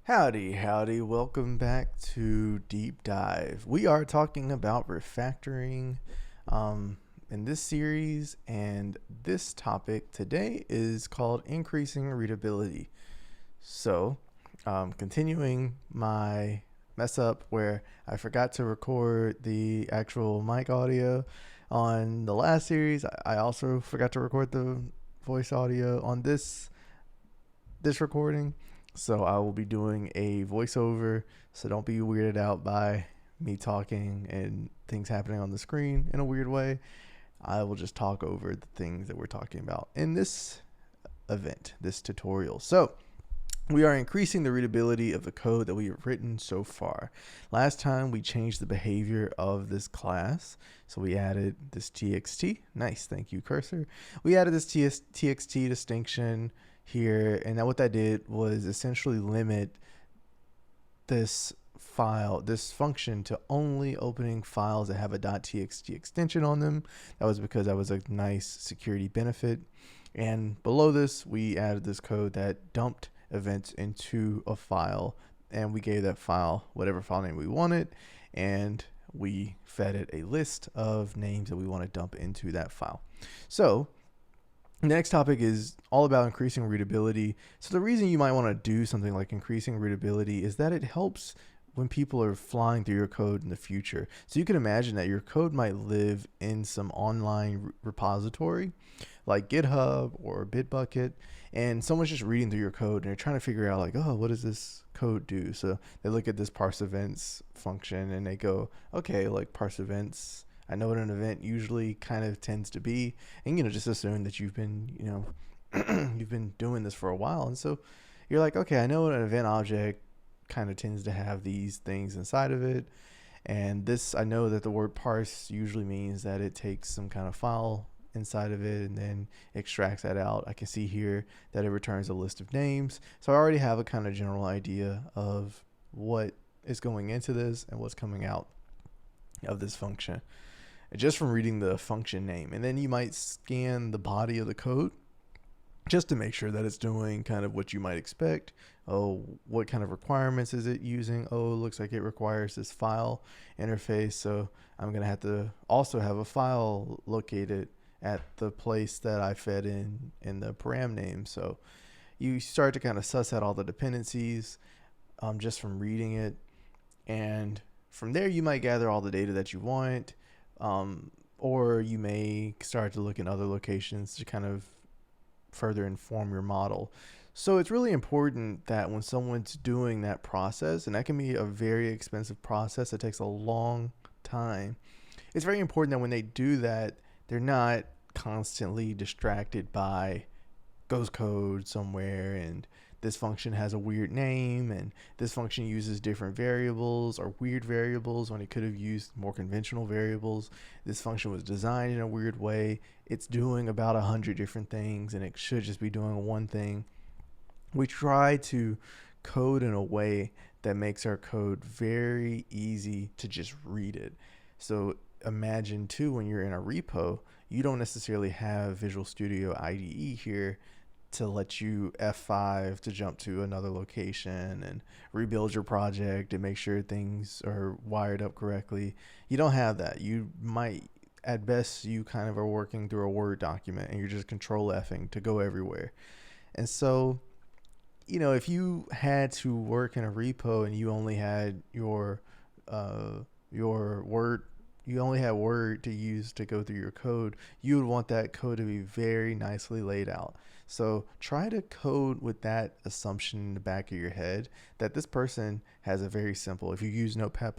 Howdy, welcome back to Deep Dive. We are talking about refactoring in this series, and this topic today is called Increasing Readability. So, continuing my mess up where I forgot to record the actual mic audio on the last series, I also forgot to record the voice audio on this recording. So I will be doing a voiceover. So don't be weirded out by me talking and things happening on the screen in a weird way. I will just talk over the things that we're talking about in this event, this tutorial. So we are increasing the readability of the code that we have written so far. Last time we changed the behavior of this class. So we added this txt. Nice, thank you, cursor. We added this txt distinction here, and now what that did was essentially limit this function to only opening files that have a .txt extension on them. That was because that was a nice security benefit. And below this, we added this code that dumped events into a file, and we gave that file whatever file name we wanted, and we fed it a list of names that we want to dump into that file. So the next topic is all about increasing readability. So the reason you might want to do something like increasing readability is that it helps when people are flying through your code in the future. So you can imagine that your code might live in some online repository like GitHub or Bitbucket, and someone's just reading through your code and they're trying to figure out like, oh, what does this code do? So they look at this parse events function and they go, okay, like parse events, I know what an event usually kind of tends to be, and just assume that you've been you've been doing this for a while, and so you're like, okay, I know what an event object kind of tends to have these things inside of it, and this, I know that the word parse usually means that it takes some kind of file inside of it and then extracts that out. I can see here that it returns a list of names, so I already have a kind of general idea of what is going into this and what's coming out of this function just from reading the function name. And then you might scan the body of the code just to make sure that it's doing kind of what you might expect. Oh, what kind of requirements is it using? Oh, it looks like it requires this file interface, so I'm going to have to also have a file located at the place that I fed in the param name. So you start to kind of suss out all the dependencies just from reading it, and from there you might gather all the data that you want. Or you may start to look in other locations to kind of further inform your model. So it's really important that when someone's doing that process, and that can be a very expensive process that takes a long time, it's very important that when they do that, they're not constantly distracted by ghost code somewhere, and this function has a weird name, and this function uses different variables or weird variables when it could have used more conventional variables. This function was designed in a weird way. It's doing about 100 different things, and it should just be doing one thing. We try to code in a way that makes our code very easy to just read it. So imagine too, when you're in a repo, you don't necessarily have Visual Studio IDE here to let you F5 to jump to another location and rebuild your project and make sure things are wired up correctly. You don't have that. You might, at best, you kind of are working through a Word document and you're just control Fing to go everywhere. And so, if you had to work in a repo and you only had your Word, you only had Word to use to go through your code, you would want that code to be very nicely laid out. So try to code with that assumption in the back of your head that this person has a very simple, if you use Notepad++,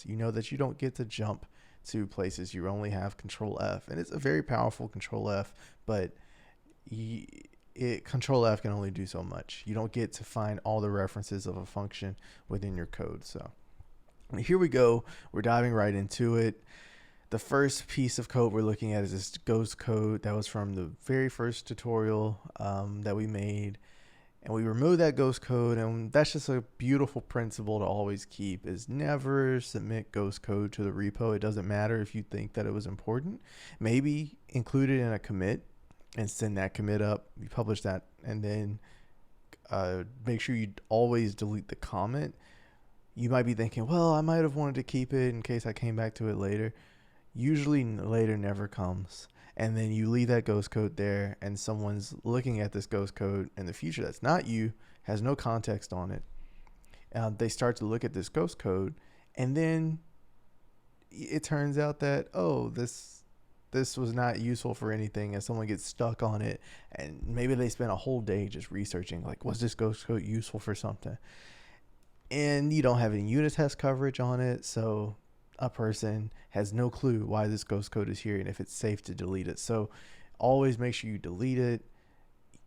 you know that you don't get to jump to places. You only have Control F, and it's a very powerful Control F, but Control F can only do so much. You don't get to find all the references of a function within your code. So here we go. We're diving right into it. The first piece of code we're looking at is this ghost code that was from the very first tutorial that we made. And we removed that ghost code, and that's just a beautiful principle to always keep, is never submit ghost code to the repo. It doesn't matter if you think that it was important. Maybe include it in a commit and send that commit up. You publish that, and then make sure you always delete the comment. You might be thinking, well, I might have wanted to keep it in case I came back to it later. Usually later never comes. And then you leave that ghost code there, and someone's looking at this ghost code in the future that's not you, has no context on it. They start to look at this ghost code, and then it turns out that, oh, this was not useful for anything, and someone gets stuck on it, and maybe they spent a whole day just researching, like, was this ghost code useful for something? And you don't have any unit test coverage on it, so a person has no clue why this ghost code is here and if it's safe to delete it. So always make sure you delete it.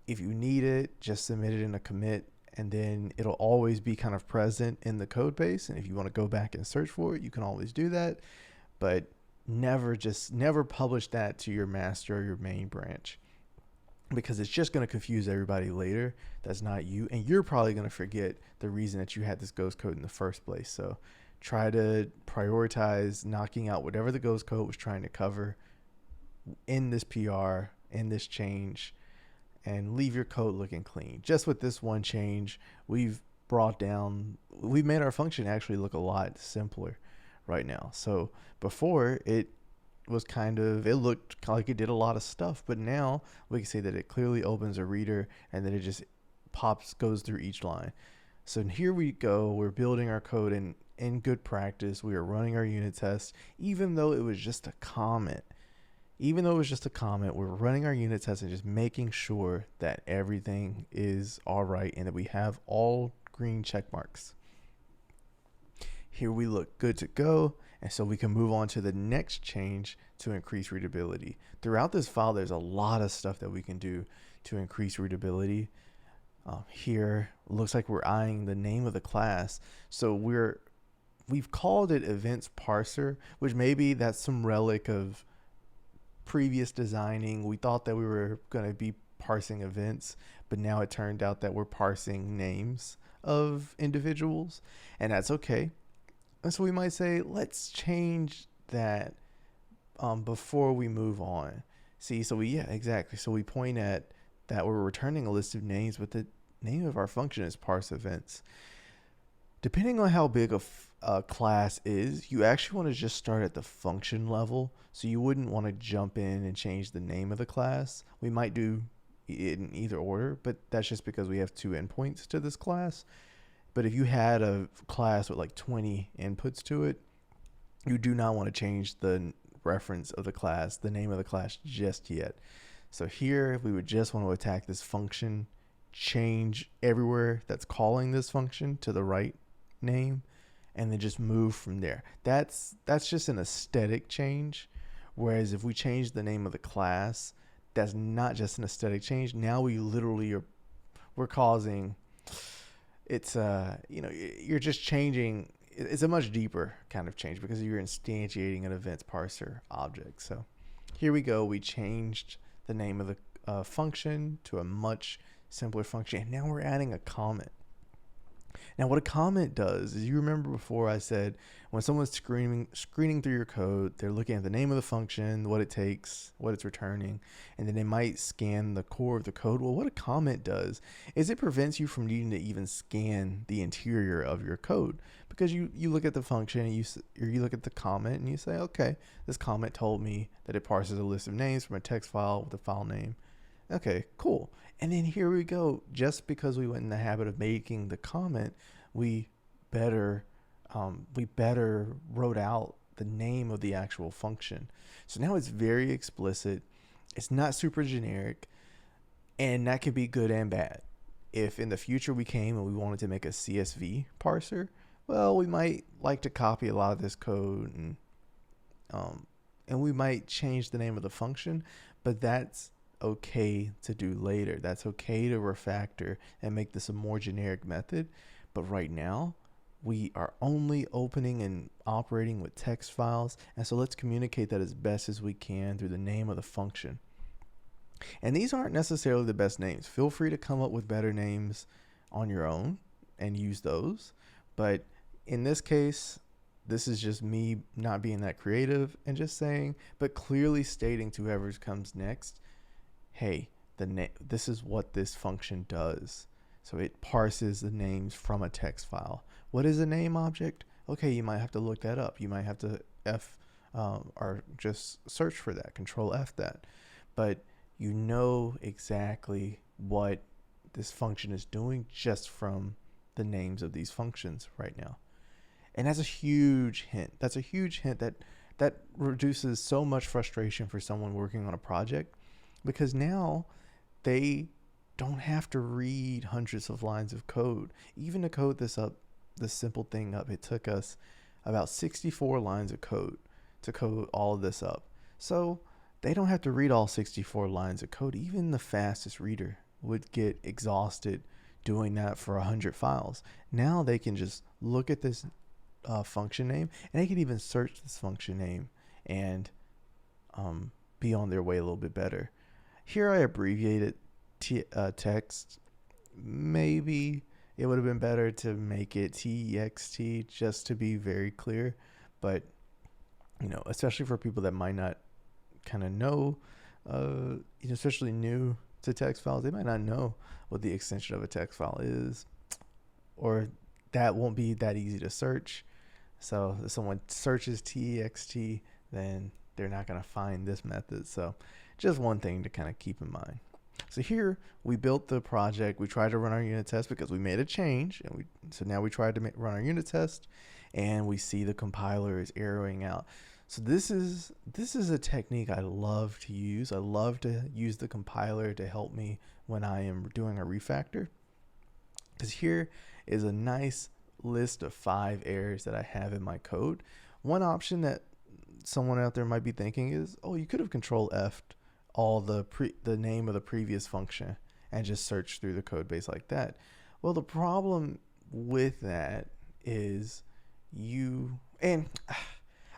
If you need it, just submit it in a commit, and then it'll always be kind of present in the code base. And if you want to go back and search for it, you can always do that. But never publish that to your master or your main branch, because it's just going to confuse everybody later. That's not you, and you're probably going to forget the reason that you had this ghost code in the first place. So try to prioritize knocking out whatever the ghost code was trying to cover in this PR, in this change, and leave your code looking clean. Just with this one change, we've made our function actually look a lot simpler right now. So before, it looked like it did a lot of stuff, but now we can say that it clearly opens a reader and then it just goes through each line. So here we go, we're building our code in good practice. We are running our unit tests, even though it was just a comment. We're running our unit tests and just making sure that everything is all right and that we have all green check marks. Here we look good to go, and so we can move on to the next change to increase readability. Throughout this file, there's a lot of stuff that we can do to increase readability. Here, looks like we're eyeing the name of the class. So we've called it events parser, which maybe that's some relic of previous designing. We thought that we were going to be parsing events, but now it turned out that we're parsing names of individuals, and that's okay. And so we might say, let's change that before we move on. See, so exactly. So we point at that we're returning a list of names, but the name of our function is parse events. Depending on how big a class is, you actually want to just start at the function level. So you wouldn't want to jump in and change the name of the class. We might do it in either order, but that's just because we have 2 endpoints to this class. But if you had a class with like 20 inputs to it, you do not want to change the reference of the class, the name of the class just yet. So here we would just want to attack this function, change everywhere that's calling this function to the right name, and then just move from there. That's just an aesthetic change. Whereas if we change the name of the class, that's not just an aesthetic change. Now we're causing, it's you're just changing. It's a much deeper kind of change because you're instantiating an events parser object. So here we go. We changed the name of the function to a much simpler function, and now we're adding a comment. Now what a comment does is, you remember before I said when someone's screening through your code, they're looking at the name of the function, what it takes, what it's returning, and then they might scan the core of the code. Well, what a comment does is it prevents you from needing to even scan the interior of your code, because you look at the function and you look at the comment and you say, okay, this comment told me that it parses a list of names from a text file with a file name. Okay, cool. And then here we go. Just because we went in the habit of making the comment, we better wrote out the name of the actual function. So now it's very explicit. It's not super generic, and that could be good and bad. If in the future we came and we wanted to make a CSV parser, well, we might like to copy a lot of this code and we might change the name of the function, but that's okay to do later. That's okay to refactor and make this a more generic method. But right now, we are only opening and operating with text files, and so let's communicate that as best as we can through the name of the function. And these aren't necessarily the best names. Feel free to come up with better names on your own and use those. But in this case, this is just me not being that creative and just saying, but clearly stating to whoever comes next, hey, this is what this function does. So it parses the names from a text file. What is a name object? Okay, you might have to look that up. You might have to or just search for that, control F that. But you know exactly what this function is doing just from the names of these functions right now. And that's a huge hint. That's a huge hint that reduces so much frustration for someone working on a project, because now they don't have to read hundreds of lines of code. Even to code this simple thing up, it took us about 64 lines of code to code all of this up. So they don't have to read all 64 lines of code. Even the fastest reader would get exhausted doing that for 100 files. Now they can just look at this function name, and they can even search this function name and be on their way a little bit better. Here I abbreviated text. Maybe it would have been better to make it text just to be very clear, but especially for people that might not kind of know, especially new to text files, they might not know what the extension of a text file is, or that won't be that easy to search. So if someone searches text, then they're not going to find this method. So just one thing to kind of keep in mind. So here we built the project. We tried to run our unit test because we made a change, and so now we tried to run our unit test, and we see the compiler is arrowing out. So this is a technique I love to use. I love to use the compiler to help me when I am doing a refactor, because here is a nice list of 5 errors that I have in my code. One option that someone out there might be thinking is, oh, you could have control F'd all the name of the previous function and just search through the code base like that. Well, the problem with that is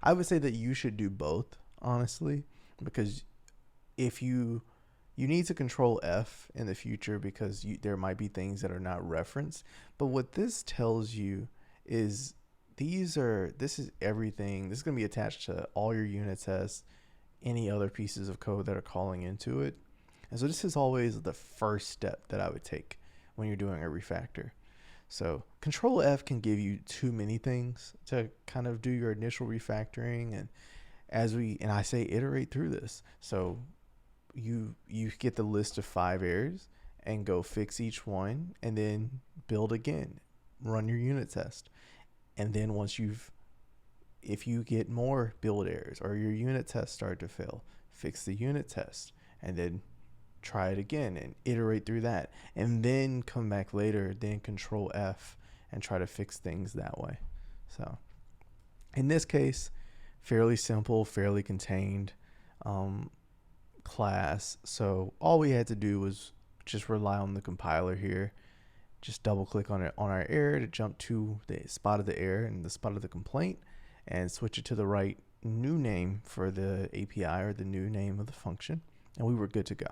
I would say that you should do both, honestly, because if you need to control F in the future, because there might be things that are not referenced. But what this tells you is this is everything. This is going to be attached to all your unit tests, any other pieces of code that are calling into it. And so this is always the first step that I would take when you're doing a refactor. So control F can give you too many things to kind of do your initial refactoring. And I say iterate through this. So you get the list of 5 errors and go fix each one, and then build again, run your unit test. And then if you get more build errors or your unit tests start to fail, fix the unit test and then try it again and iterate through that, and then come back later, then control F and try to fix things that way. So in this case, fairly simple, fairly contained class. So all we had to do was just rely on the compiler here. Just double click on it on our error to jump to the spot of the error and the spot of the complaint, and switch it to the right new name for the API or the new name of the function, and we were good to go.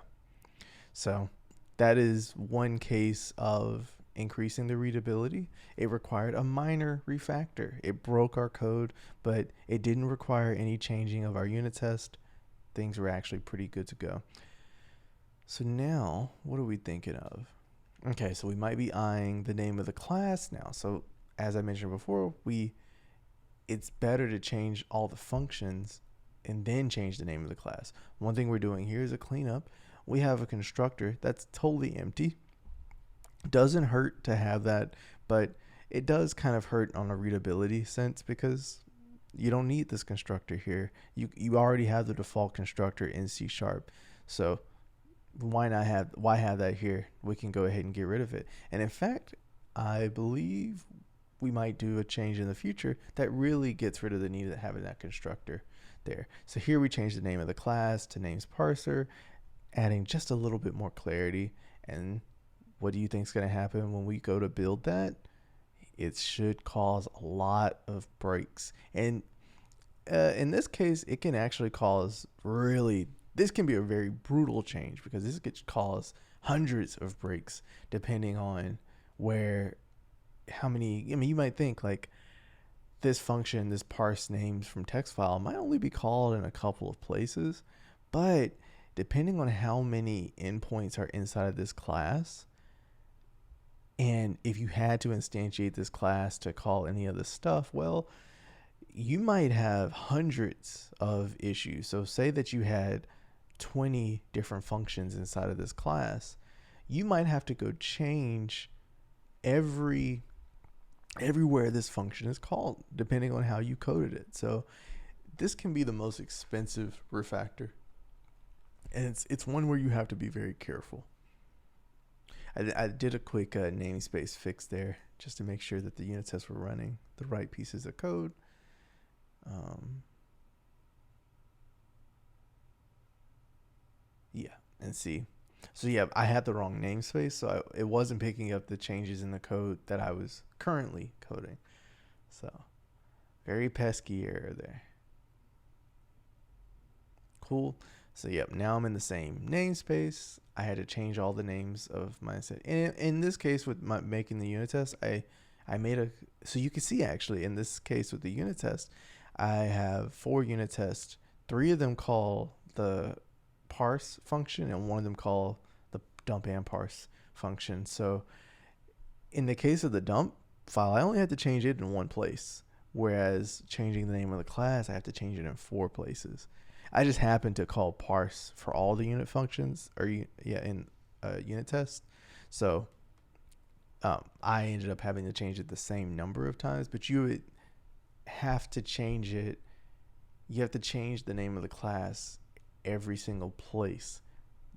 So that is one case of increasing the readability. It required a minor refactor. It broke our code, but it didn't require any changing of our unit test. Things were actually pretty good to go. So now, what are we thinking of? Okay, so we might be eyeing the name of the class now. So as I mentioned before, it's better to change all the functions and then change the name of the class. One thing we're doing here is a cleanup. We have a constructor that's totally empty. Doesn't hurt to have that, but it does kind of hurt on a readability sense, because you don't need this constructor here. You already have the default constructor in C#. So why have that here? We can go ahead and get rid of it. And in fact, I believe we might do a change in the future that really gets rid of the need of having that constructor there. So here we change the name of the class to names parser, adding just a little bit more clarity. And what do you think is going to happen when we go to build that? It should cause a lot of breaks. And in this case, it can actually cause this can be a very brutal change, because this could cause hundreds of breaks depending on how many. I mean, you might think like this function, this parse names from text file, might only be called in a couple of places, but depending on how many endpoints are inside of this class, And if you had to instantiate this class to call any of this stuff, well, you might have hundreds of issues. So say that you had 20 different functions inside of this class. You might have to go change everywhere this function is called, depending on how you coded it. So this can be the most expensive refactor, and it's one where you have to be very careful. I did a quick namespace fix there just to make sure that the unit tests were running the right pieces of code. Yeah, and see. So yeah, I had the wrong namespace, so it wasn't picking up the changes in the code that I was currently coding. So very pesky error there. Cool. So yep, now I'm in the same namespace. I had to change all the names of my set. In this case, with making the unit test, I made a, so you can see actually in this case with the unit test, I have 4 unit tests. 3 of them call the parse function, and 1 of them call the dump and parse function. So in the case of the dump file, I only had to change it in 1 place, whereas changing the name of the class, I have to change it in 4 places. I just happened to call parse for all the unit functions, or in unit test. So I ended up having to change it the same number of times, but you would have to change it. You have to change the name of the class every single place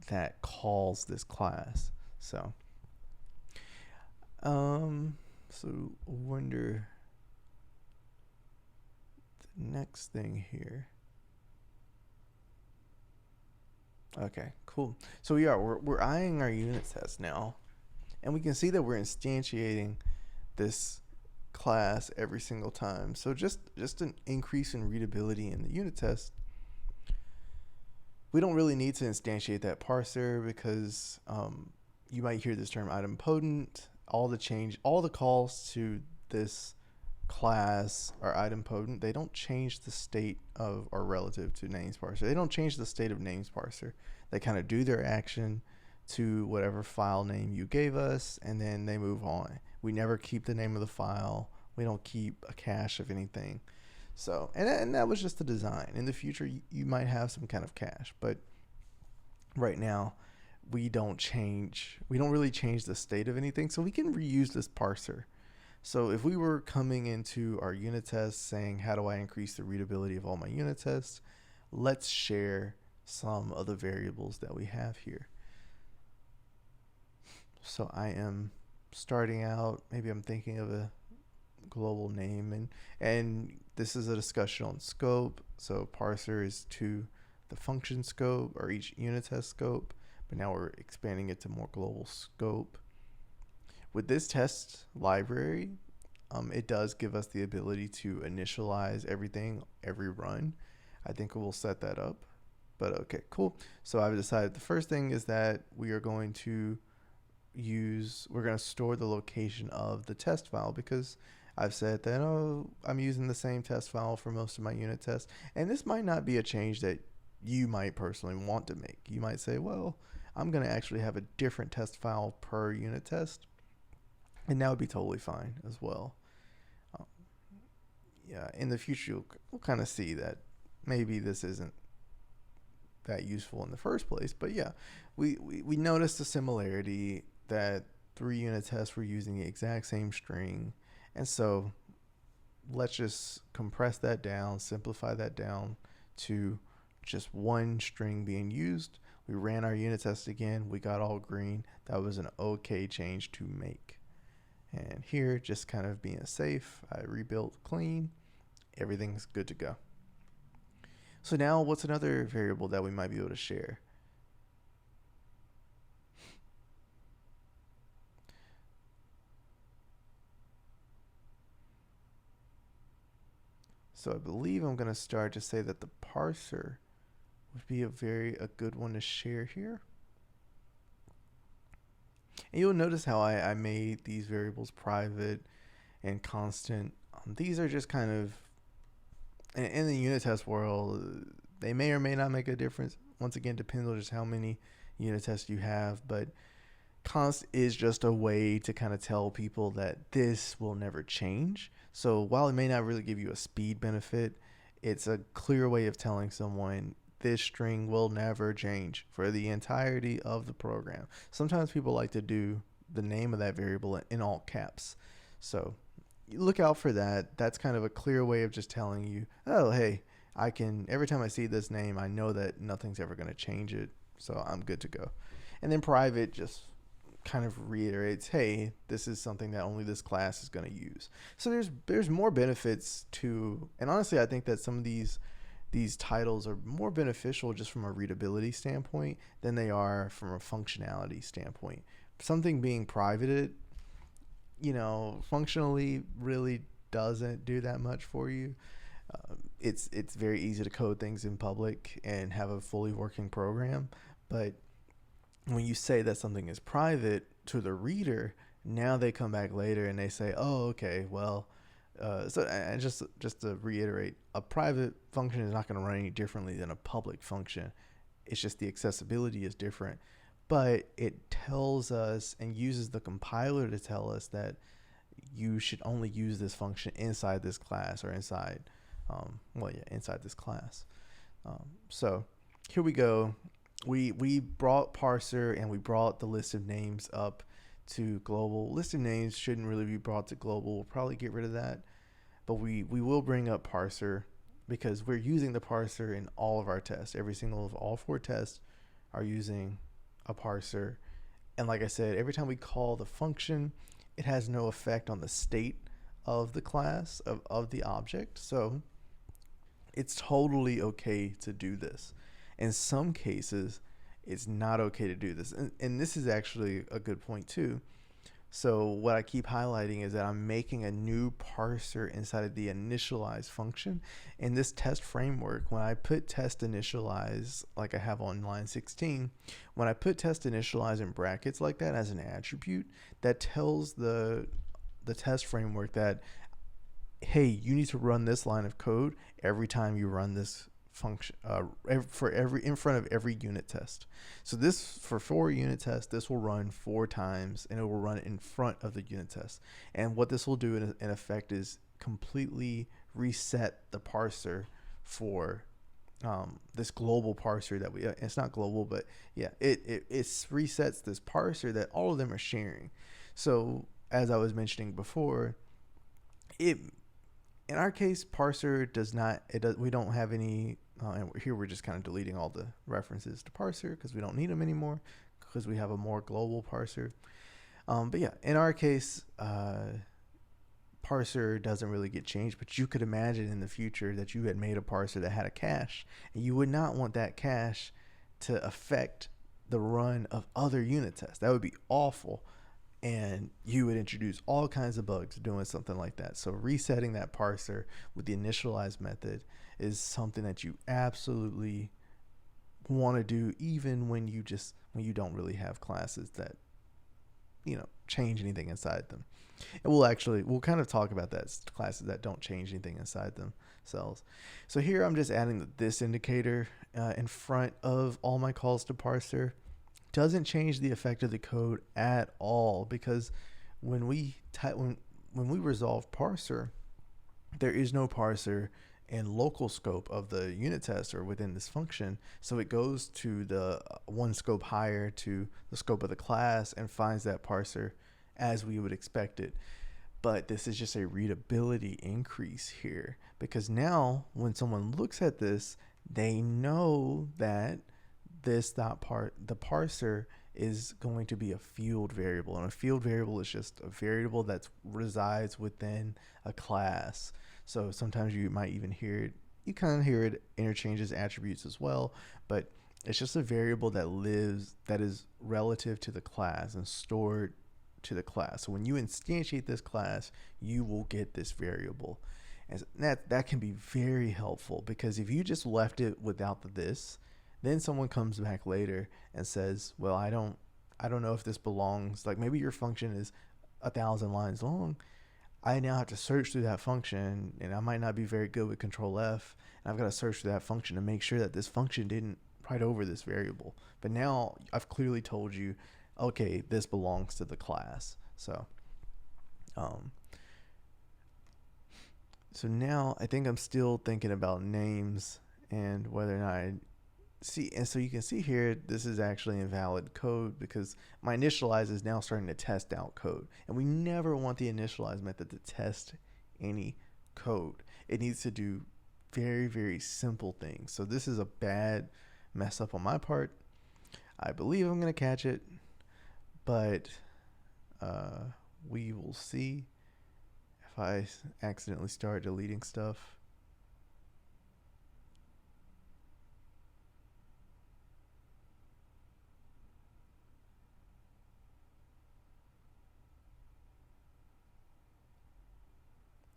that calls this class. So wonder the next thing here. Okay, cool. So we're eyeing our unit test now, and we can see that we're instantiating this class every single time. So just an increase in readability in the unit test. We don't really need to instantiate that parser because you might hear this term idempotent. All the calls to this class are idempotent. They don't change the state of or relative to names parser. They don't change the state of names parser. They kind of do their action to whatever file name you gave us, and then they move on. We never keep the name of the file. We don't keep a cache of anything. So, and that was just the design. In the future, you might have some kind of cache, but right now, we don't really change the state of anything, so we can reuse this parser. So if we were coming into our unit test saying, how do I increase the readability of all my unit tests? Let's share some of the variables that we have here. So I am starting out, maybe I'm thinking of a global name, and this is a discussion on scope. So parser is to the function scope or each unit test scope, but now we're expanding it to more global scope. With this test library, it does give us the ability to initialize everything every run. I think we'll set that up, but okay, cool. So I've decided the first thing is that we're going to store the location of the test file, because I've said that, I'm using the same test file for most of my unit tests. And this might not be a change that you might personally want to make. You might say, well, I'm going to actually have a different test file per unit test. And that would be totally fine as well. Yeah, in the future, we'll kind of see that maybe this isn't that useful in the first place. But yeah, we noticed a similarity that 3 unit tests were using the exact same string. And so let's just compress that down, simplify that down to just 1 string being used. We ran our unit test again. We got all green. That was an okay change to make. And here, just kind of being safe, I rebuilt clean. Everything's good to go. So now what's another variable that we might be able to share? So I believe I'm going to start to say that the parser would be a good one to share here. And you'll notice how I made these variables private and constant. These are just kind of, in the unit test world, they may or may not make a difference. Once again, depends on just how many unit tests you have. But const is just a way to kind of tell people that this will never change. So while it may not really give you a speed benefit, it's a clear way of telling someone this string will never change for the entirety of the program. Sometimes people like to do the name of that variable in all caps. So look out for that. That's kind of a clear way of just telling you, oh, hey, I can, every time I see this name, I know that nothing's ever going to change it. So I'm good to go. And then private just kind of reiterates, hey, this is something that only this class is going to use. So there's more benefits to, and honestly, I think that some of these titles are more beneficial just from a readability standpoint than they are from a functionality standpoint. Something being privated, functionally really doesn't do that much for you. It's very easy to code things in public and have a fully working program, but when you say that something is private to the reader, now they come back later and they say, oh, okay, well, so and just to reiterate, a private function is not going to run any differently than a public function. It's just the accessibility is different, but it tells us and uses the compiler to tell us that you should only use this function inside this class or inside, inside this class. So here we go. We brought parser and we brought the list of names up to global. List of names shouldn't really be brought to global. We'll probably get rid of that. But we will bring up parser because we're using the parser in all of our tests. Every single of all 4 tests are using a parser. And like I said, every time we call the function, it has no effect on the state of the class, of the object. So it's totally okay to do this. In some cases, it's not okay to do this. And this is actually a good point too. So what I keep highlighting is that I'm making a new parser inside of the initialize function. In this test framework, when I put test initialize, like I have on line 16, when I put test initialize in brackets like that as an attribute, that tells the test framework that, hey, you need to run this line of code every time you run this function in front of every unit test. So this, for 4 unit tests, this will run 4 times and it will run in front of the unit test. And what this will do in effect is completely reset the parser for this global parser that it's not global, but yeah, it resets this parser that all of them are sharing. So as I was mentioning before, in our case, parser we don't have any, and here we're just kind of deleting all the references to parser because we don't need them anymore because we have a more global parser. But yeah, in our case, parser doesn't really get changed, but you could imagine in the future that you had made a parser that had a cache, and you would not want that cache to affect the run of other unit tests. That would be awful. And you would introduce all kinds of bugs doing something like that. So resetting that parser with the initialize method is something that you absolutely want to do, even when you don't really have classes that change anything inside them. And we'll kind of talk about that, classes that don't change anything inside themselves. So here I'm just adding this indicator in front of all my calls to parser. Doesn't change the effect of the code at all, because when we resolve parser, there is no parser in local scope of the unit test or within this function. So it goes to the one scope higher to the scope of the class and finds that parser as we would expect it. But this is just a readability increase here, because now when someone looks at this, they know that the parser is going to be a field variable, and a field variable is just a variable that resides within a class. So sometimes you might even hear it, you kind of hear it interchanges attributes as well, but it's just a variable that is relative to the class and stored to the class. So when you instantiate this class, you will get this variable, and that can be very helpful, because if you just left it without this, then someone comes back later and says, well, I don't know if this belongs, like maybe your function is 1,000 lines long. I now have to search through that function, and I might not be very good with Control F, and I've got to search through that function to make sure that this function didn't write over this variable. But now I've clearly told you okay, this belongs to the class. Um, so now I think I'm still thinking about names and whether or not I see. And so you can see here, this is actually invalid code because my initialize is now starting to test out code. And we never want the initialize method to test any code. It needs to do very, very simple things. So this is a bad mess up on my part. I believe I'm going to catch it, but we will see if I accidentally start deleting stuff.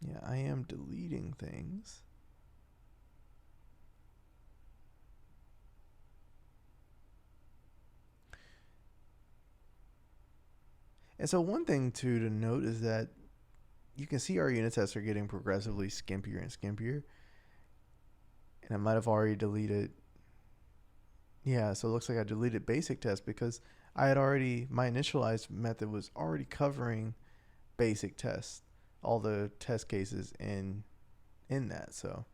Yeah, I am deleting things. And so one thing too to note is that you can see our unit tests are getting progressively skimpier and skimpier. And I might have already deleted. Yeah, so it looks like I deleted basic test because I had already, my initialized method was already covering basic tests, all the test cases in that. So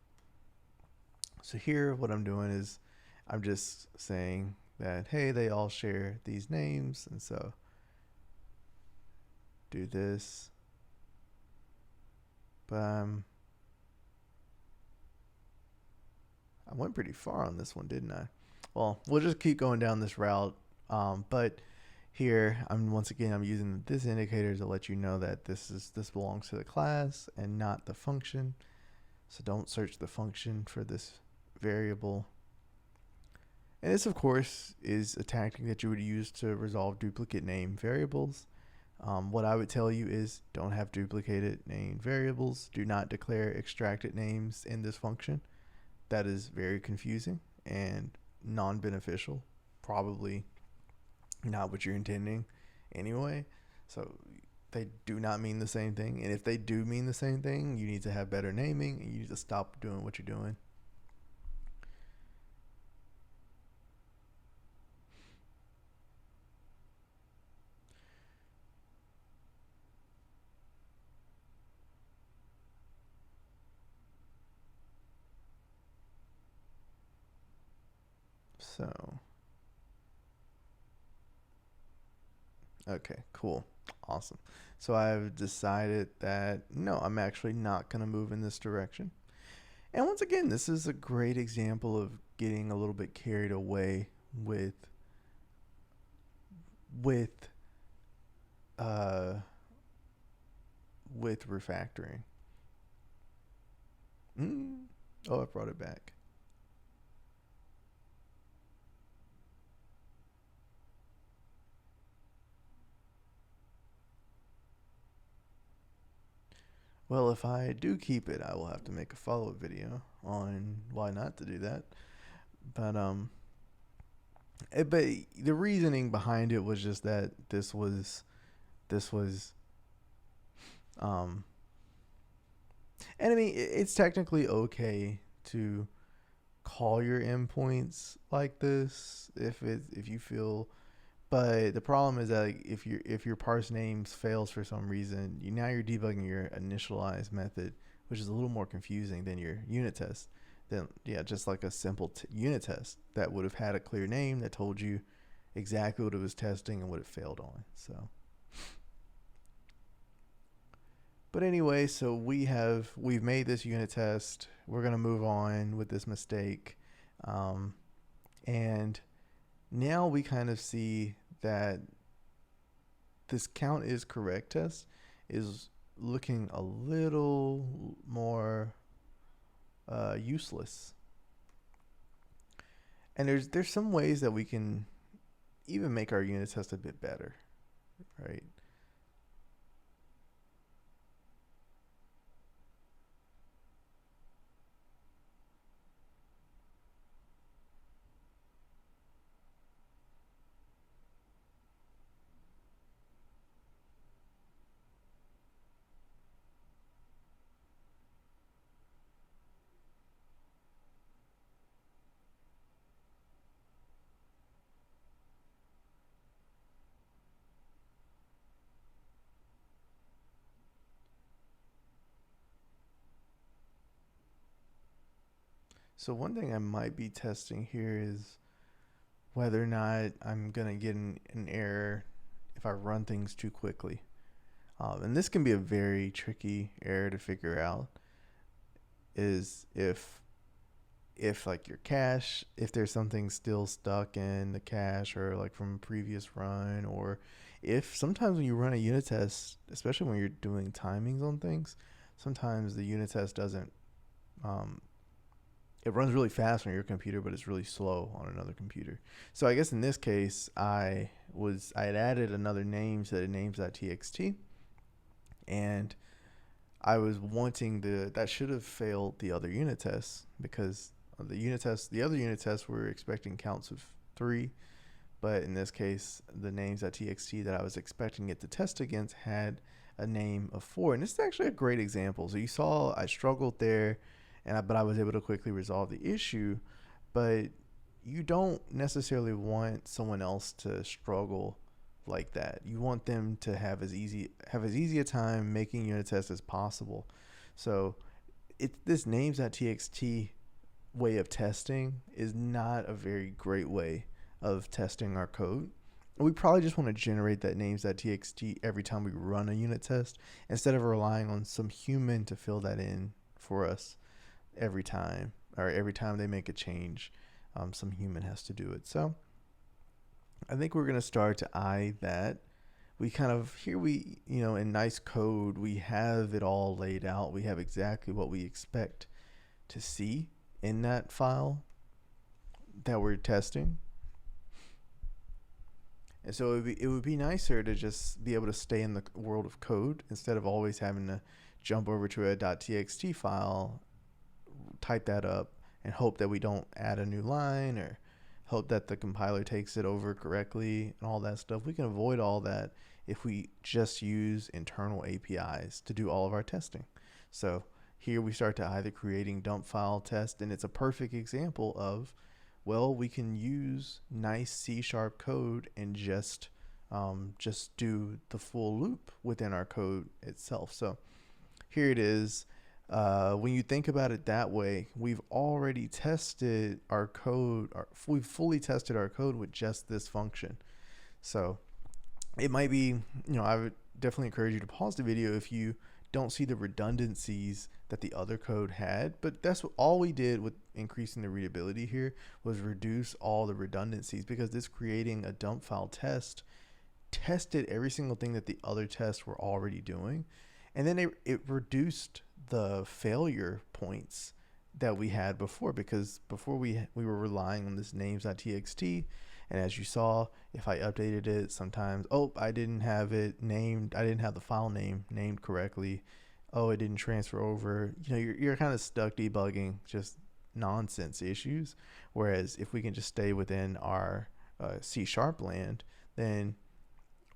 here what I'm doing is I'm just saying that, hey, they all share these names. And so do this. But I went pretty far on this one, didn't I? Well, we'll just keep going down this route. But here, I'm using this indicator to let you know that this belongs to the class and not the function. So don't search the function for this variable. And this, of course, is a tactic that you would use to resolve duplicate name variables. What I would tell you is don't have duplicated name variables. Do not declare extracted names in this function. That is very confusing and non-beneficial. Probably not what you're intending anyway. So they do not mean the same thing. And if they do mean the same thing, you need to have better naming and you need to stop doing what you're doing. So, okay, cool. Awesome. So I've decided that no, I'm actually not going to move in this direction. And once again, this is a great example of getting a little bit carried away with with uh with refactoring. Oh, I brought it back. Well, if I do keep it, I will have to make a follow-up video on why not to do that. But but the reasoning behind it was just that this was um, and I mean it's technically okay to call your endpoints like this if you feel. But the problem is that like, if your parse names fails for some reason, now you're debugging your initialize method, which is a little more confusing than your unit test. Then yeah, just like a simple unit test that would have had a clear name that told you exactly what it was testing and what it failed on. So, but anyway, so we've made this unit test. We're gonna move on with this mistake, um, and now we kind of see that this count is correct test is looking a little more useless. And there's some ways that we can even make our unit test a bit better, right? So one thing I might be testing here is whether or not I'm going to get an error if I run things too quickly. And this can be a very tricky error to figure out, is if like your cache, if there's something still stuck in the cache or like from a previous run, or if sometimes when you run a unit test, especially when you're doing timings on things, sometimes the unit test doesn't, um, it runs really fast on your computer, but it's really slow on another computer. So I guess in this case, I had added another name to the names.txt, and I was wanting that should have failed the other unit tests, because the other unit tests were expecting counts of 3, but in this case, the names.txt that I was expecting it to test against had a name of 4. And this is actually a great example. So you saw I struggled there, but I was able to quickly resolve the issue. But you don't necessarily want someone else to struggle like that. You want them to have as easy a time making unit tests as possible. So this names.txt way of testing is not a very great way of testing our code. We probably just want to generate that names.txt every time we run a unit test, instead of relying on some human to fill that in for us every time, or every time they make a change, some human has to do it. So I think we're going to start to eye that. We kind of, here we, in nice code, we have it all laid out. We have exactly what we expect to see in that file that we're testing. And so it would be nicer to just be able to stay in the world of code instead of always having to jump over to a .txt file, type that up, and hope that we don't add a new line, or hope that the compiler takes it over correctly and all that stuff. We can avoid all that if we just use internal APIs to do all of our testing. So here we start to either creating dump file test, and it's a perfect example of, well, we can use nice C# code and just do the full loop within our code itself. So here it is. When you think about it that way, we've already tested our code, we've fully tested our code with just this function. So it might be, I would definitely encourage you to pause the video if you don't see the redundancies that the other code had. But that's what all we did with increasing the readability here, was reduce all the redundancies, because this creating a dump file test tested every single thing that the other tests were already doing. And then it reduced the failure points that we had before, because before we were relying on this names.txt, and as you saw, if I updated it, sometimes, I didn't have it named, I didn't have the file name named correctly, it didn't transfer over. You're kind of stuck debugging just nonsense issues. Whereas if we can just stay within our C# land, then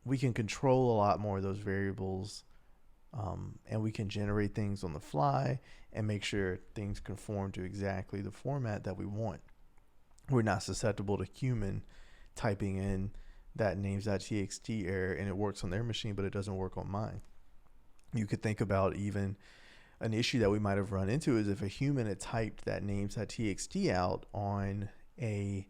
we can control a lot more of those variables, and we can generate things on the fly and make sure things conform to exactly the format that we want. We're not susceptible to human typing in that names.txt error and it works on their machine, but it doesn't work on mine. You could think about even an issue that we might have run into is if a human had typed that names.txt out on a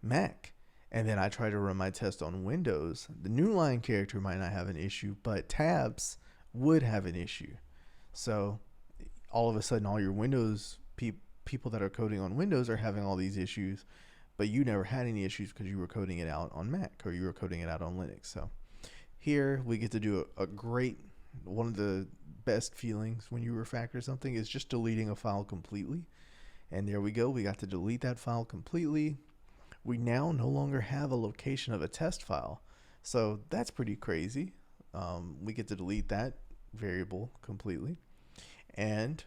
Mac, and then I try to run my test on Windows, the new line character might not have an issue, but tabs would have an issue. So all of a sudden, all your Windows people that are coding on Windows are having all these issues, but you never had any issues because you were coding it out on Mac, or you were coding it out on Linux. So here we get to do a great, one of the best feelings when you refactor something is just deleting a file completely. And there we go. We got to delete that file completely. We now no longer have a location of a test file. So that's pretty crazy. We get to delete that variable completely. And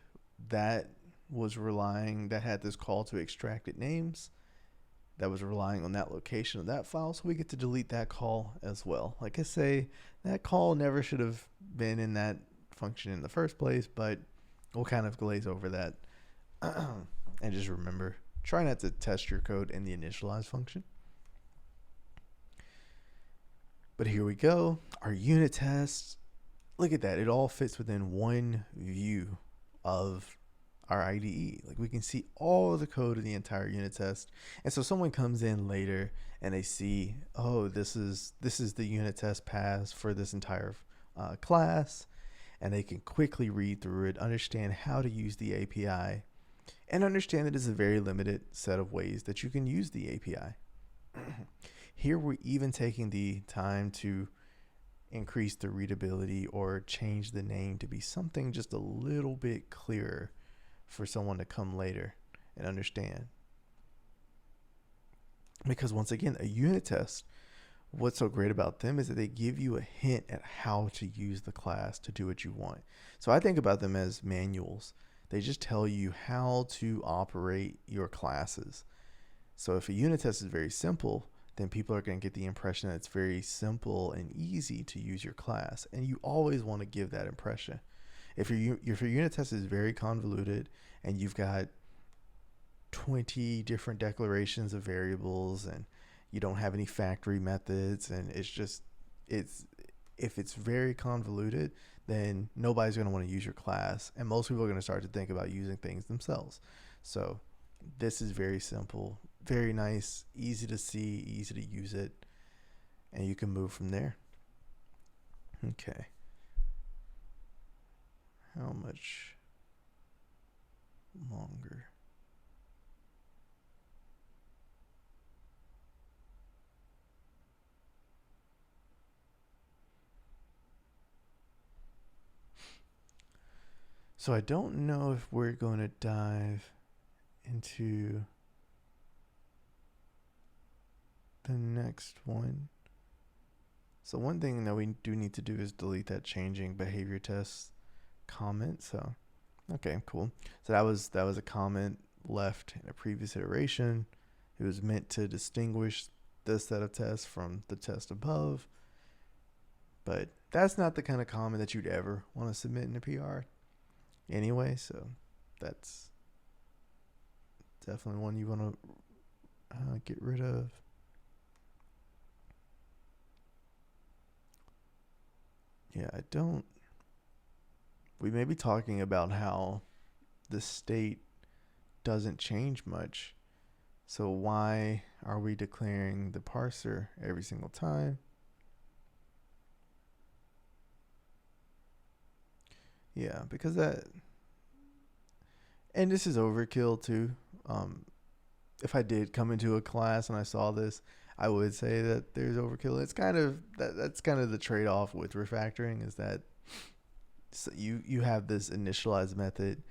that had this call to extracted names that was relying on that location of that file. So we get to delete that call as well. Like I say, that call never should have been in that function in the first place, but we'll kind of glaze over that. And just remember, try not to test your code in the initialize function. But here we go. Our unit tests. Look at that. It all fits within one view of our IDE. Like we can see all of the code of the entire unit test. And so someone comes in later and they see, oh, this is the unit test pass for this entire class, and they can quickly read through it, understand how to use the API, and understand that it's a very limited set of ways that you can use the API. Here we're even taking the time to increase the readability or change the name to be something just a little bit clearer for someone to come later and understand. Because once again, a unit test, what's so great about them is that they give you a hint at how to use the class to do what you want. So I think about them as manuals. They just tell you how to operate your classes. So if a unit test is very simple, then people are going to get the impression that it's very simple and easy to use your class. And you always want to give that impression. If your unit test is very convoluted and you've got 20 different declarations of variables and you don't have any factory methods, and if it's very convoluted, then nobody's going to want to use your class, and most people are going to start to think about using things themselves. So this is very simple, very nice, easy to see, easy to use it, and you can move from there. Okay. How much longer? So I don't know if we're going to dive into the next one. So one thing that we do need to do is delete that changing behavior test comment. So, okay, cool. So that was a comment left in a previous iteration. It was meant to distinguish this set of tests from the test above. But that's not the kind of comment that you'd ever want to submit in a PR anyway. So that's definitely one you want to get rid of. Yeah, we may be talking about how the state doesn't change much. So why are we declaring the parser every single time? Yeah, because and this is overkill too. If I did come into a class and I saw this, I would say that there's overkill. It's kind of that's kind of the trade-off with refactoring, is that so you have this initialize method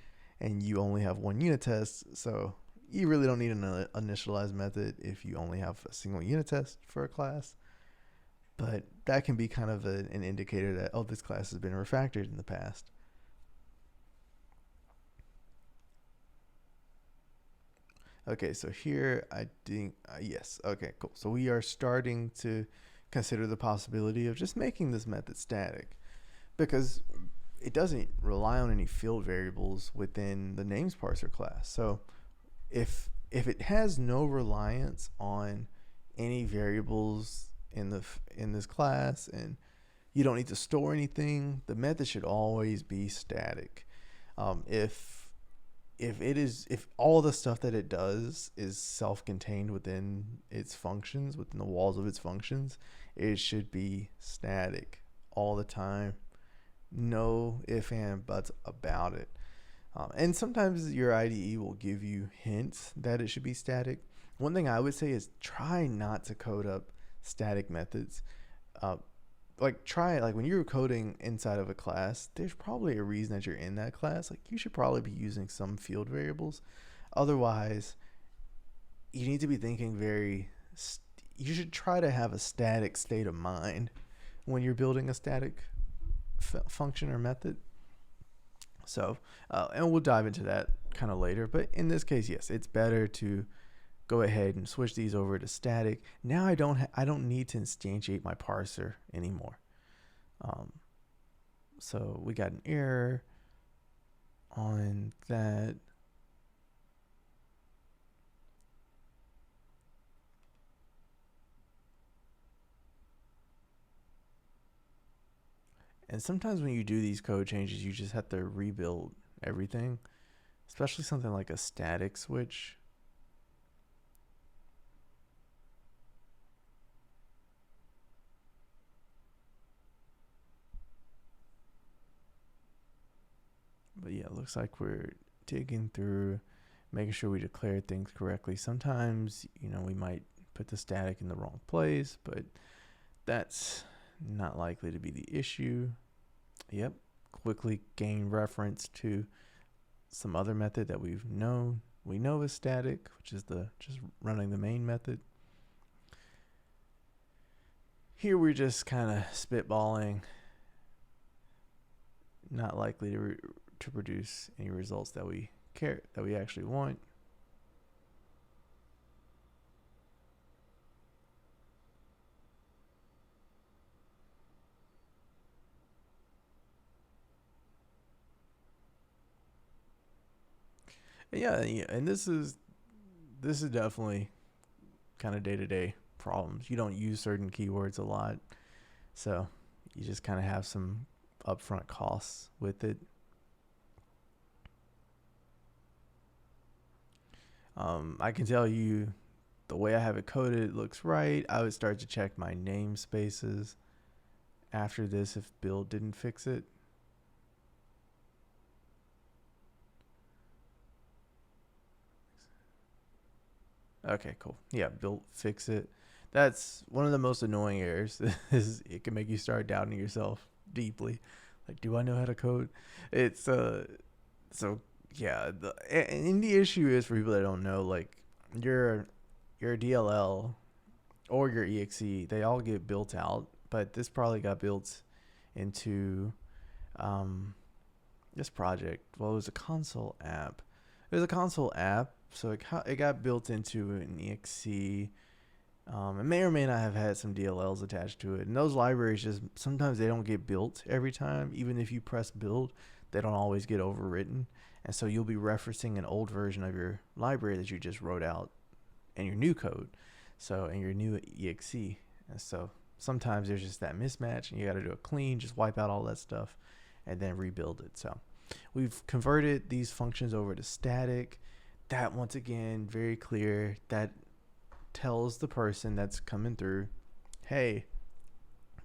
and you only have one unit test, so you really don't need an initialize method if you only have a single unit test for a class. But that can be kind of an indicator that, oh, this class has been refactored in the past. Okay, so here I think, yes, okay, cool. So we are starting to consider the possibility of just making this method static, because it doesn't rely on any field variables within the names parser class. So if it has no reliance on any variables in this class, and you don't need to store anything, the method should always be static. If all the stuff that it does is self-contained within its functions, within the walls of its functions, it should be static all the time. No ifs and buts about it. And sometimes your IDE will give you hints that it should be static. One thing I would say is try not to code up static methods. Try it, like when you're coding inside of a class, there's probably a reason that you're in that class. Like you should probably be using some field variables. Otherwise, you need to be thinking you should try to have a static state of mind when you're building a static function or method. So, and we'll dive into that kind of later. But in this case, yes, it's better to go ahead and switch these over to static. Now I don't need to instantiate my parser anymore. So we got an error on that. And sometimes when you do these code changes, you just have to rebuild everything. especially something like a static switch. But yeah, it looks like we're digging through, making sure we declare things correctly. Sometimes, we might put the static in the wrong place, but that's not likely to be the issue. Yep, quickly gain reference to some other method that we know is static, which is the just running the main method. Here we're just kind of spitballing, not likely to produce any results that we actually want. Yeah, and this is definitely kind of day-to-day problems. You don't use certain keywords a lot, so you just kind of have some upfront costs with it. I can tell you the way I have it coded, it looks right. I would start to check my namespaces after this if build didn't fix it. Okay, cool. Yeah, build fix it. That's one of the most annoying errors. Is it can make you start doubting yourself deeply. Like, do I know how to code? It's so yeah. And the issue is for people that don't know, like your DLL or your exe, they all get built out, but this probably got built into um, this project. Well, it was a console app. It was a console app, so it got built into an exe. It may or may not have had some DLLs attached to it. And those libraries just sometimes they don't get built every time. Even if you press build, they don't always get overwritten. And so you'll be referencing an old version of your library that you just wrote out in your new code. So in your new exe. And so sometimes there's just that mismatch and you got to do a clean, just wipe out all that stuff and then rebuild it. So we've converted these functions over to static. That once again, very clear. That tells the person that's coming through, hey,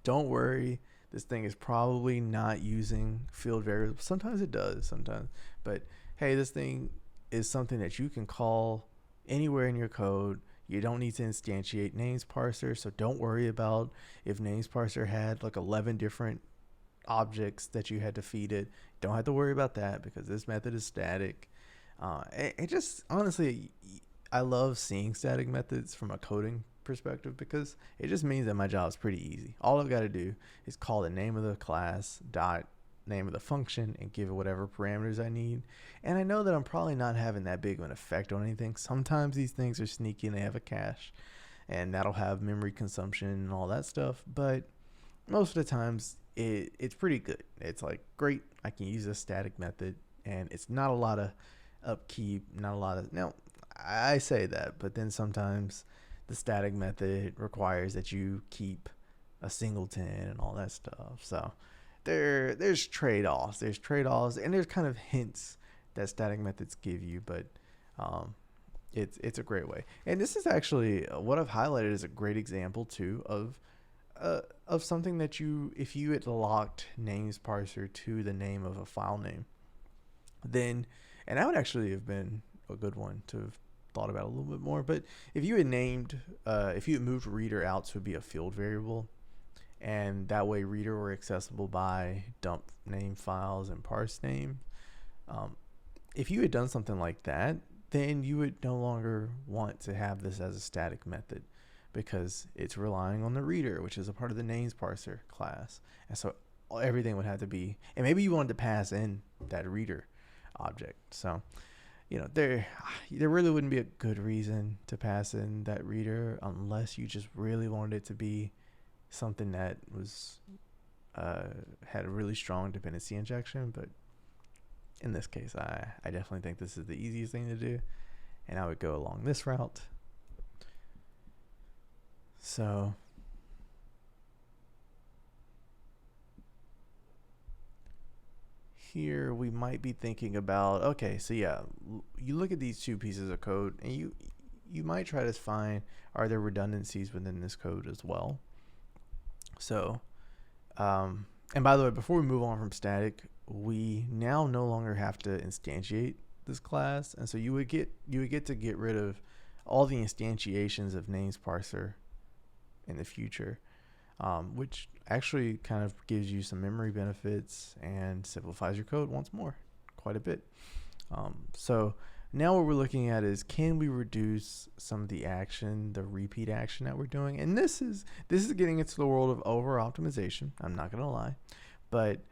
don't worry, this thing is probably not using field variables. Sometimes it does, sometimes. But hey, this thing is something that you can call anywhere in your code. You don't need to instantiate names parser, so don't worry about if names parser had like 11 different objects that you had to feed it. Don't have to worry about that because this method is static. It just honestly, I love seeing static methods from a coding perspective because it just means that my job is pretty easy. All I've got to do is call the name of the class dot name of the function and give it whatever parameters I need. And I know that I'm probably not having that big of an effect on anything. Sometimes these things are sneaky and they have a cache and that'll have memory consumption and all that stuff. But most of the times it's pretty good. It's like, great, I can use a static method and it's not a lot of upkeep, not a lot of, now I say that, but then sometimes the static method requires that you keep a singleton and all that stuff. So there's trade-offs. There's trade-offs and there's kind of hints that static methods give you, but it's a great way. And this is actually what I've highlighted is a great example too of something that if you had locked names parser to the name of a file name, then, and that would actually have been a good one to have thought about a little bit more. But if you had if you had moved reader out to be a field variable, and that way reader were accessible by dump name files and parse name, if you had done something like that, then you would no longer want to have this as a static method because it's relying on the reader, which is a part of the names parser class. And so everything would have to be, and maybe you wanted to pass in that reader object. So, there really wouldn't be a good reason to pass in that reader unless you just really wanted it to be something that was had a really strong dependency injection. But in this case, I definitely think this is the easiest thing to do, and I would go along this route. So here we might be thinking about, okay, so yeah, you look at these two pieces of code and you might try to find, are there redundancies within this code as well? So, and by the way, before we move on from static, we now no longer have to instantiate this class, and so you would get to get rid of all the instantiations of names parser in the future, which actually kind of gives you some memory benefits and simplifies your code once more quite a bit. So now what we're looking at is, can we reduce some of the action, the repeat action that we're doing? And this is getting into the world of over optimization. I'm not going to lie, but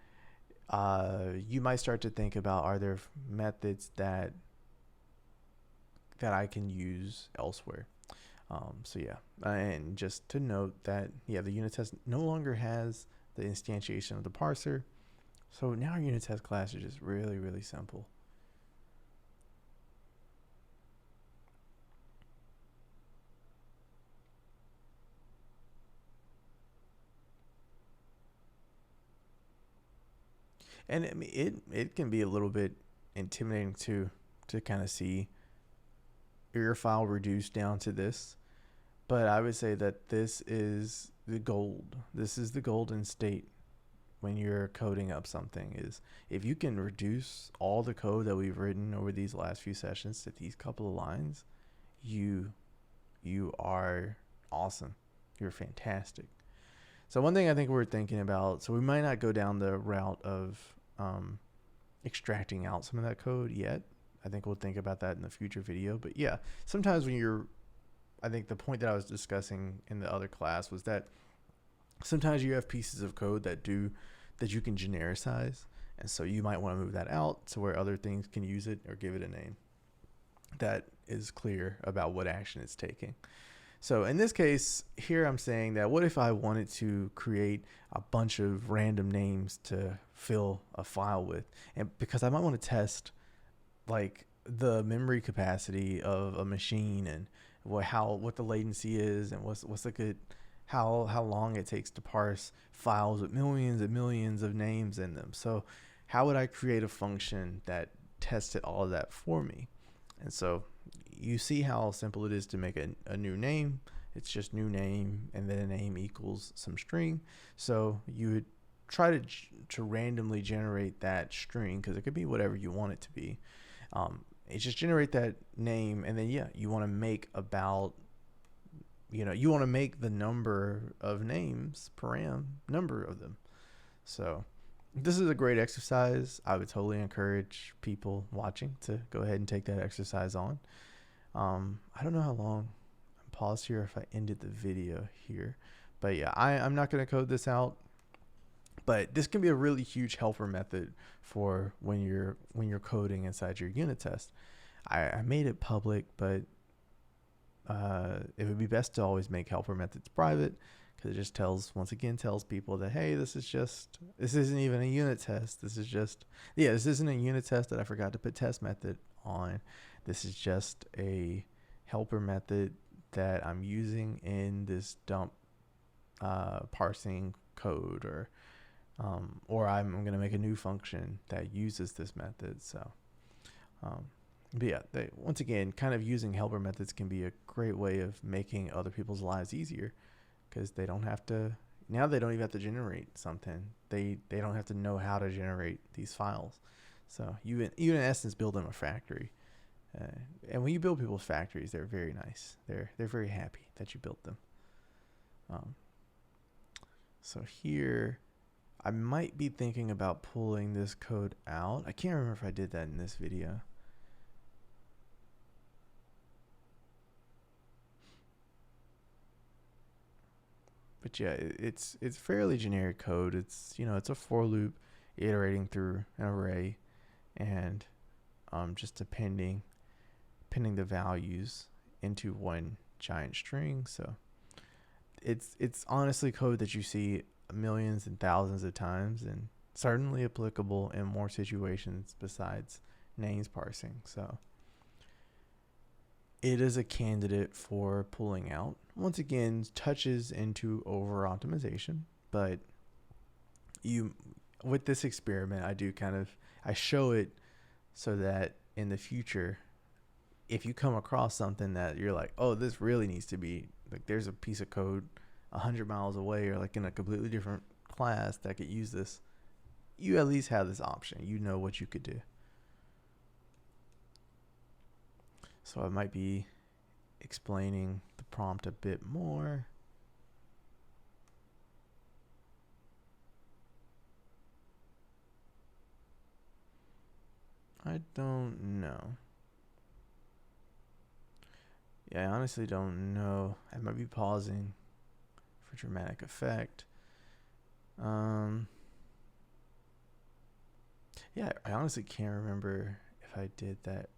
you might start to think about, are there methods that I can use elsewhere? So yeah, and just to note that, yeah, the unit test no longer has the instantiation of the parser. So now our unit test class is just really, really simple. And I mean, it can be a little bit intimidating to kind of see your file reduced down to this. But I would say that this is the gold. This is the golden state when you're coding up something, is if you can reduce all the code that we've written over these last few sessions to these couple of lines, you are awesome. You're fantastic. So one thing I think we're thinking about, so we might not go down the route of extracting out some of that code yet. I think we'll think about that in the future video. But yeah, sometimes when I think the point that I was discussing in the other class was that sometimes you have pieces of code that you can genericize, and so you might want to move that out to where other things can use it or give it a name that is clear about what action it's taking. So in this case here, I'm saying that what if I wanted to create a bunch of random names to fill a file with, and because I might want to test like the memory capacity of a machine and what the latency is, and what's a good, how long it takes to parse files with millions and millions of names in them. So how would I create a function that tested all of that for me? And so you see how simple it is to make a new name. It's just new name and then a name equals some string. So you would try to randomly generate that string, because it could be whatever you want it to be. It's just generate that name, and then yeah, you want to make about, you want to make the number of names, param, number of them. So this is a great exercise. I would totally encourage people watching to go ahead and take that exercise on. I don't know how long. I'm paused here if I ended the video here, but yeah, I'm not going to code this out. But this can be a really huge helper method for when you're coding inside your unit test. I made it public, but it would be best to always make helper methods private, because it just tells people that, hey, this isn't even a unit test. This isn't a unit test that I forgot to put test method on. This is just a helper method that I'm using in this dump parsing code, or I'm going to make a new function that uses this method. So, but yeah, once again, kind of using helper methods can be a great way of making other people's lives easier, because they don't even have to generate something. They don't have to know how to generate these files. So you in essence build them a factory. And when you build people's factories, they're very nice. They're very happy that you built them. So here, I might be thinking about pulling this code out. I can't remember if I did that in this video. But yeah, it's fairly generic code. It's it's a for loop iterating through an array, and just appending the values into one giant string. So it's honestly code that you see millions and thousands of times, and certainly applicable in more situations besides names parsing. So it is a candidate for pulling out. Once again, touches into over optimization, but with this experiment, I do kind of I show it so that in the future, if you come across something that you're like, oh, this really needs to be like, there's a piece of code 100 miles away or like in a completely different class that could use this, you at least have this option. You know what you could do. So I might be explaining the prompt a bit more. I don't know. Yeah, I honestly don't know. I might be pausing for dramatic effect. Yeah, I honestly can't remember if I did that.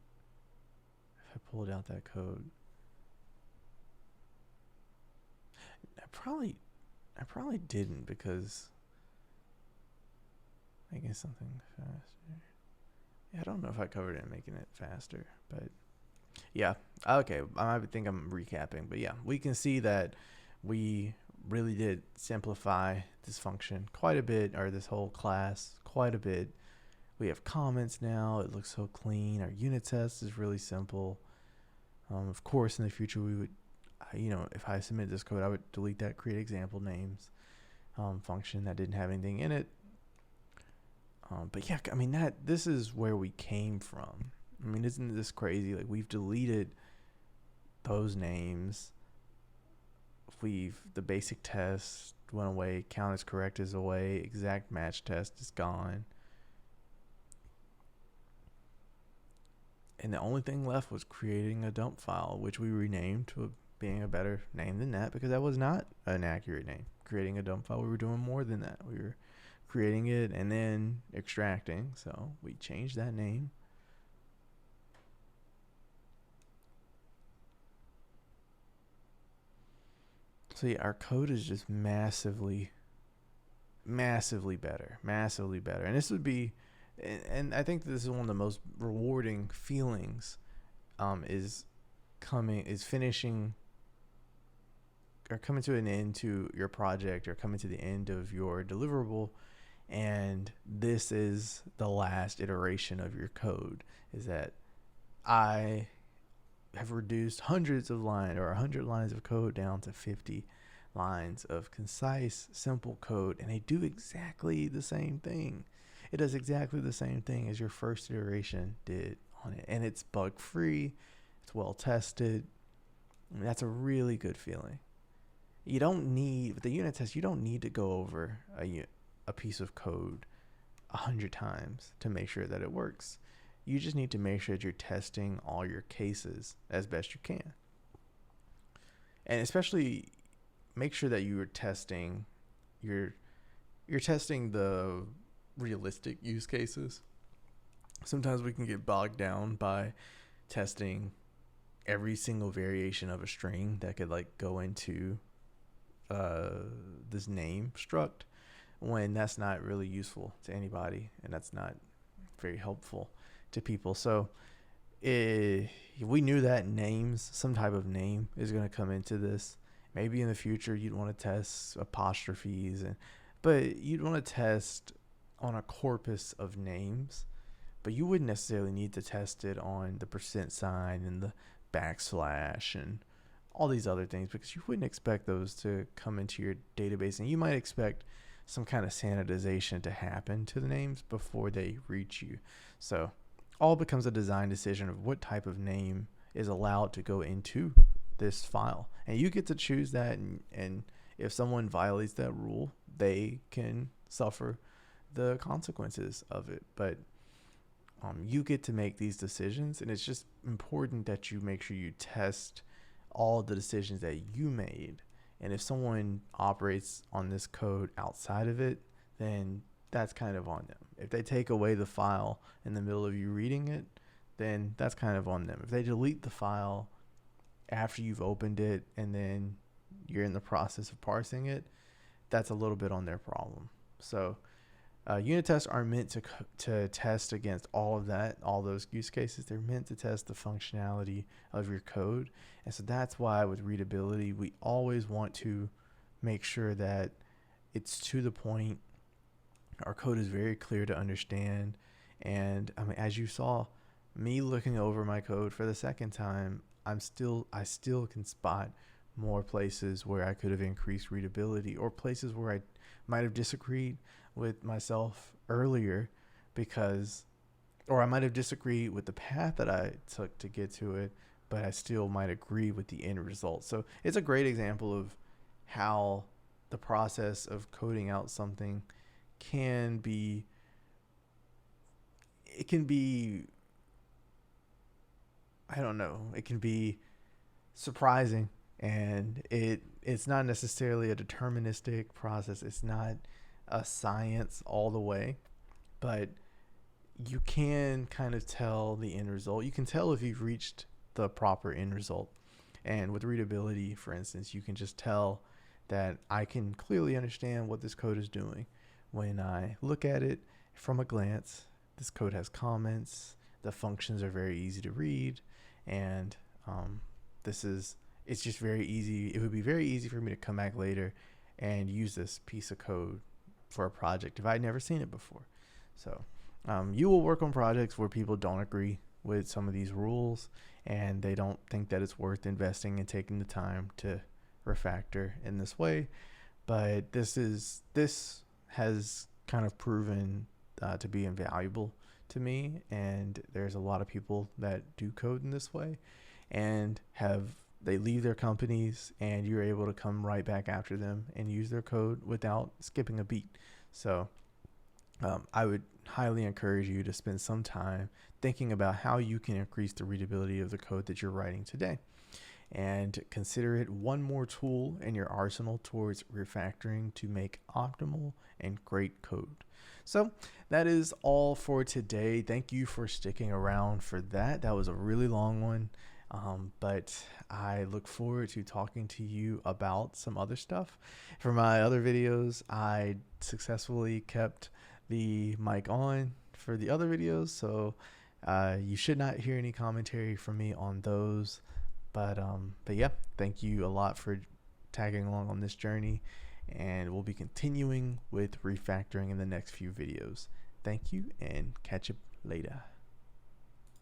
If I pulled out that code, I probably didn't, because making something faster. Yeah, I don't know if I covered it in making it faster, but yeah. Okay, I might think I'm recapping, but yeah, we can see that we really did simplify this function quite a bit, or this whole class quite a bit. We have comments now. It looks so clean. Our unit test is really simple. Of course, in the future, we would, if I submit this code, I would delete that create example names function that didn't have anything in it. But yeah, I mean, this is where we came from. I mean, isn't this crazy? Like, we've deleted those names. The basic test went away. Count as correct is away. Exact match test is gone. And the only thing left was creating a dump file, which we renamed to being a better name than that, because that was not an accurate name. Creating a dump file, we were doing more than that. We were creating it and then extracting. So we changed that name. So yeah, our code is just massively better. And this would be, and I think this is one of the most rewarding feelings, is finishing or coming to an end to your project, or coming to the end of your deliverable, and this is the last iteration of your code. Is that I have reduced hundreds of lines, or 100 lines of code, down to 50 lines of concise, simple code, and they do exactly the same thing. It does exactly the same thing as your first iteration did on it, and it's bug free. It's well tested. I mean, that's a really good feeling. You don't need, with the unit test, you don't need to go over a piece of code 100 times to make sure that it works. You just need to make sure that you're testing all your cases as best you can. And especially make sure that you're testing the realistic use cases. Sometimes we can get bogged down by testing every single variation of a string that could like go into this name struct, when that's not really useful to anybody, and that's not very helpful to people. So we knew that some type of name is going to come into this. Maybe in the future you'd want to test apostrophes, but you'd want to test on a corpus of names, but you wouldn't necessarily need to test it on the % and the backslash and all these other things, because you wouldn't expect those to come into your database, and you might expect some kind of sanitization to happen to the names before they reach you. So all becomes a design decision of what type of name is allowed to go into this file, and you get to choose that, and if someone violates that rule, they can suffer the consequences of it. But you get to make these decisions, and it's just important that you make sure you test all the decisions that you made. And if someone operates on this code outside of it, then that's kind of on them. If they take away the file in the middle of you reading it, then that's kind of on them. If they delete the file after you've opened it and then you're in the process of parsing it, that's a little bit on their problem. So unit tests are meant to test against all of that, all those use cases. They're meant to test the functionality of your code. And so that's why with readability, we always want to make sure that it's to the point. Our code is very clear to understand, And I mean, as you saw, me looking over my code for the second time, I still can spot more places where I could have increased readability, or places where I might have disagreed with myself earlier, because, or I might have disagreed with the path that I took to get to it, but I still might agree with the end result. So it's a great example of how the process of coding out something can be, it can be, I don't know, it can be surprising, and it's not necessarily a deterministic process. It's not a science all the way, but you can kind of tell the end result. You can tell if you've reached the proper end result. And with readability, for instance, you can just tell that I can clearly understand what this code is doing when I look at it from a glance. This code has comments, the functions are very easy to read, and it's just very easy. It would be very easy for me to come back later and use this piece of code for a project if I'd never seen it before. So you will work on projects where people don't agree with some of these rules, and they don't think that it's worth investing and taking the time to refactor in this way. But this has kind of proven to be invaluable to me, and there's a lot of people that do code in this way, and they leave their companies, and you're able to come right back after them and use their code without skipping a beat. So I would highly encourage you to spend some time thinking about how you can increase the readability of the code that you're writing today, and consider it one more tool in your arsenal towards refactoring to make optimal and great code. So that is all for today. Thank you for sticking around for that. That was a really long one, but I look forward to talking to you about some other stuff. For my other videos, I successfully kept the mic on for the other videos, so you should not hear any commentary from me on those. But yeah, thank you a lot for tagging along on this journey, and we'll be continuing with refactoring in the next few videos. Thank you, and catch you later.